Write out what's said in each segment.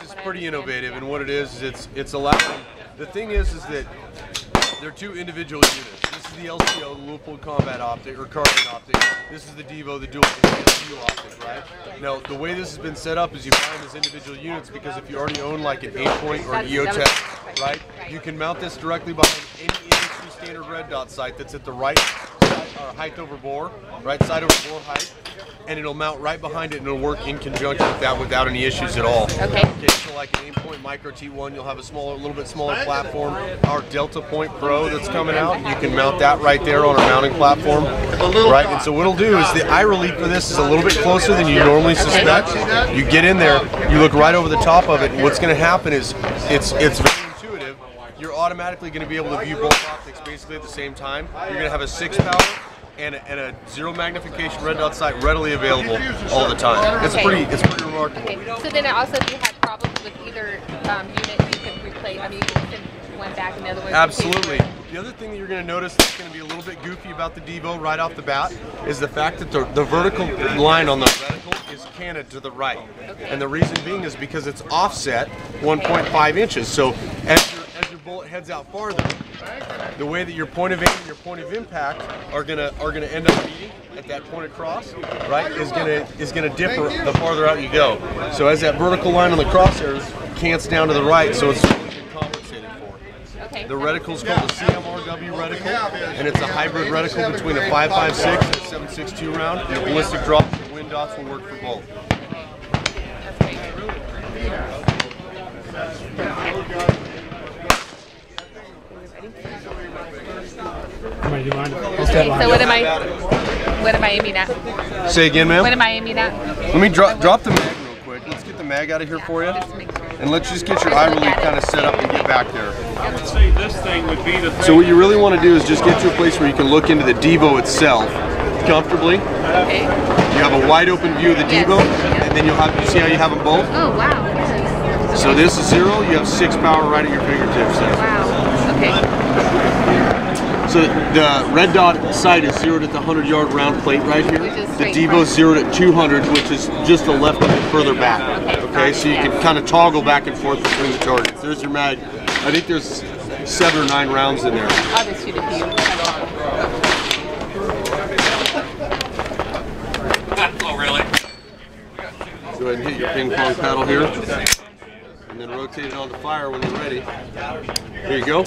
is pretty innovative, and what it is it's allowing. The thing is that they're two individual units. This is the LCO, the Leupold combat optic or carbon optic. This is the D-EVO, the dual optic, right? Now, the way this has been set up is you buy them as individual units because if you already own like an 8-point or an EOTech, right, you can mount this directly behind any industry standard red dot sight that's at the right side, or height over bore, right side over bore height, and it'll mount right behind it and it'll work in conjunction with that without any issues at all. Okay. So like an 8-point micro T1, you'll have a little bit smaller platform. Our Delta Point Pro that's coming out, you can mount that right there on our mounting platform, right? And so what it'll do is the eye relief for this is a little bit closer than you normally suspect. You get in there, you look right over the top of it, and what's going to happen is it's very intuitive. You're automatically going to be able to view both optics basically at the same time. You're going to have a 6-power and a 0 magnification red dot sight readily available all the time. It's pretty remarkable. Okay. So then also, if you had problems with either unit, you can replace. I mean, you can send one back and the other one. Absolutely. The other thing that you're going to notice that's going to be a little bit goofy about the D-EVO right off the bat is the fact that the vertical line on the reticle is canted to the right. Okay. And the reason being is because it's offset 1.5 inches. So as your bullet heads out farther, the way that your point of aim and your point of impact are gonna end up meeting at that point across, right, is gonna differ the farther out you go. So as that vertical line on the crosshairs cants down to the right, so it's really been compensated for. Okay. The reticle is called the CMRW reticle, and it's a hybrid reticle between a 5.56 and a 7.62 round. And the ballistic drops and wind dots will work for both. Okay, so what am I aiming at? Say again, ma'am? What am I aiming at? Let me drop the mag real quick. Let's get the mag out of here for you. And let's just get your eye relief kind of set up and get back there. I would say this thing would be the thing. So what you really want to do is just get to a place where you can look into the D-EVO itself comfortably. Okay. You have a wide open view of the D-EVO, and then you see how you have them both? Oh, wow. So this is 0, you have 6 power right at your fingertips there. Wow. Okay. So the red dot sight is 0'd at the 100-yard round plate right here. The D-EVO is 0'd at 200, which is just a left a bit further back. Okay, so you can kind of toggle back and forth between the targets. There's your mag. I think there's 7 or 9 rounds in there. I'll just shoot it to you. Oh, really? Go ahead and hit your ping pong paddle here. And then rotate it onto fire when you're ready. Here you go.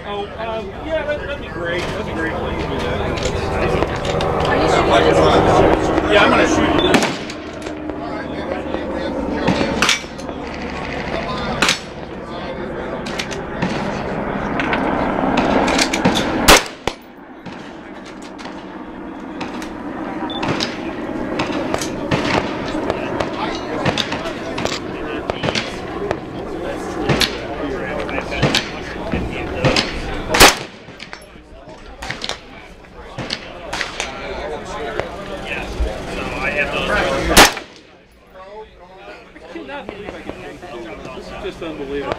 Oh, yeah, that'd be great. That'd be great. Please do that. Yeah, I'm going to shoot it. Just unbelievable.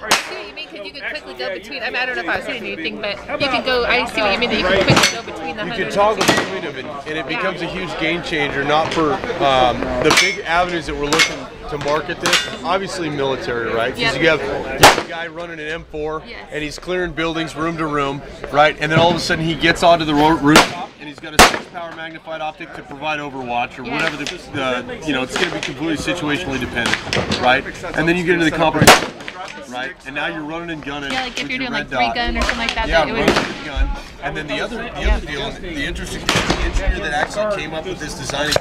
I see what you mean, because you can quickly go between. I mean, I don't know if I was saying anything, but you can go. I see what you mean, that you can quickly go between the 100. You can toggle between them, and it becomes a huge game changer, not for the big avenues that we're looking to market this. Obviously military, right? Because you have a guy running an M4, and he's clearing buildings room to room, right? And then all of a sudden he gets onto the rooftop, and he's got a 6-power magnified optic to provide overwatch, or whatever the you know, it's going to be completely situationally dependent, right? And then you get into the competition, right? And now you're running and gunning. Yeah, like if you're doing like 3 dot. gun or something like that. Yeah, that running and gun. And then the other deal, the interesting thing, the engineer that actually came up with this design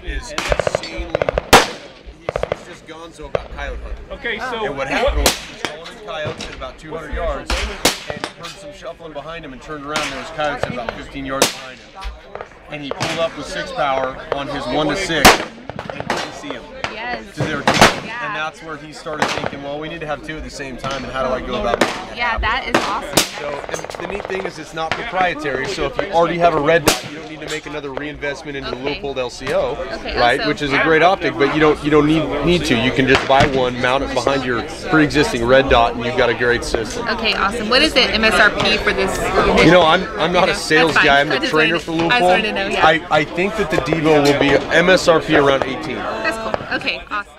is insanely. He's just gonzo about coyote hunting. Okay, so And what happened was he was calling coyotes at about 200 yards and heard some shuffling behind him and turned around and there was coyotes at about 15 yards behind him. And he pulled up with 6 power on his 1 to 6 and couldn't see him. Yes. to their team. Yeah. And that's where he started thinking, well, we need to have two at the same time, and how do I go about making that Yeah, happen? that is awesome. So, and the neat thing is it's not proprietary, so if you already have a red dot, you don't need to make another reinvestment into Okay. Leupold LCO, Okay, right? also- Which is a great optic, but you don't need to. You can just buy one, mount it behind your pre-existing red dot, and you've got a great system. Okay, awesome. What is the MSRP for this? You know, I'm not a sales That's fine. guy. I'm I the just trainer wanted for to- I just wanted to Leupold. know, yeah. I think that the D-EVO will be MSRP around 18. That's cool. Okay, awesome.